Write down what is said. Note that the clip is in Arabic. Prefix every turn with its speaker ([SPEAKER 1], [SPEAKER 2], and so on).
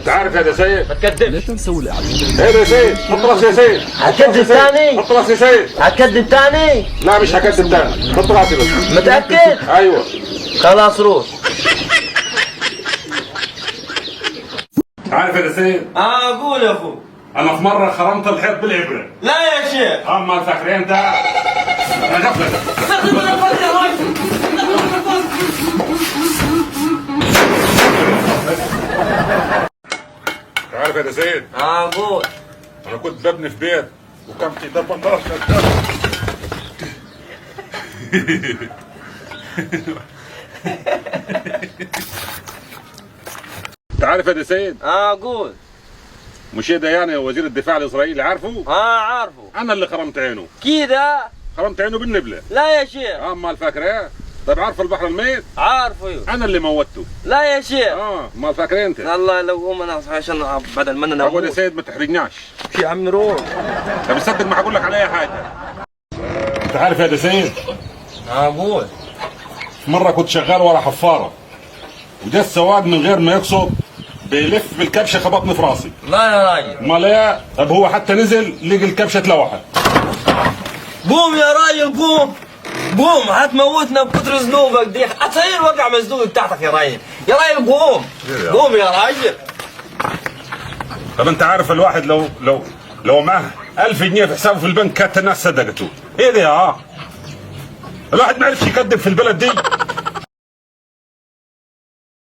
[SPEAKER 1] انت عارف يا سيد؟
[SPEAKER 2] ما تكذبش.
[SPEAKER 3] لا تنسوا الاعجاب.
[SPEAKER 1] ايه يا سيد؟ حط راسي يا سيد.
[SPEAKER 2] هتكذب تاني؟
[SPEAKER 1] حط راسي يا سيد.
[SPEAKER 2] هتكذب تاني؟
[SPEAKER 1] لا مش هكذب تاني، حط راسي بس.
[SPEAKER 2] متأكد؟
[SPEAKER 1] ايوه.
[SPEAKER 2] خلاص روح.
[SPEAKER 1] عارف يا سيد؟
[SPEAKER 2] قول يا اخو.
[SPEAKER 1] انا في مره خرمت الحيط بالابره.
[SPEAKER 2] لا يا شيخ.
[SPEAKER 1] اما فاكرين انت؟ انا غفله. عارف يا سيد؟
[SPEAKER 2] قول.
[SPEAKER 1] انا كنت ببني في بيت وكان في ضربه نار شغال. انت عارف يا سيد؟
[SPEAKER 2] قول.
[SPEAKER 1] مشي ديانة وزير الدفاع الاسرائيلي عارفه؟
[SPEAKER 2] عارفه.
[SPEAKER 1] انا اللي خرمت عينه.
[SPEAKER 2] كده؟
[SPEAKER 1] خرمت عينه بالنبله.
[SPEAKER 2] لا يا شيخ.
[SPEAKER 1] امال فاكر ايه؟ طيب عارف البحر الميت؟
[SPEAKER 2] عارفه ايوه.
[SPEAKER 1] انا اللي موتته.
[SPEAKER 2] لا يا شيخ.
[SPEAKER 1] امال فاكر انت؟
[SPEAKER 2] الله لو قوم انا عشان بدل ما انا
[SPEAKER 1] اقول يا سيد ما تحرجناش.
[SPEAKER 2] يا عم روح.
[SPEAKER 1] طب صدق ما هقول لك على اي حاجه. انت عارف يا سيد؟
[SPEAKER 2] قول.
[SPEAKER 1] مره كنت شغال ورا حفاره وجا السواق من غير ما يقصد بيلف بالكبشه خبطني في راسي.
[SPEAKER 2] لا يا راجل.
[SPEAKER 1] امال ايه؟ طب هو حتى نزل لقي الكبشه اتلوحت.
[SPEAKER 2] قوم يا راجل قوم. قوم هتموتنا بكتر ذنوبك دي. اتصير وقع مسدود تحتك يا راجل. يا راجل قوم. قوم يا راجل.
[SPEAKER 1] طب انت عارف الواحد لو معاه 1000 جنيه في حسابه في البنك كانت الناس صدقته. ايه ده الواحد ما عرفش يكذب في البلد دي.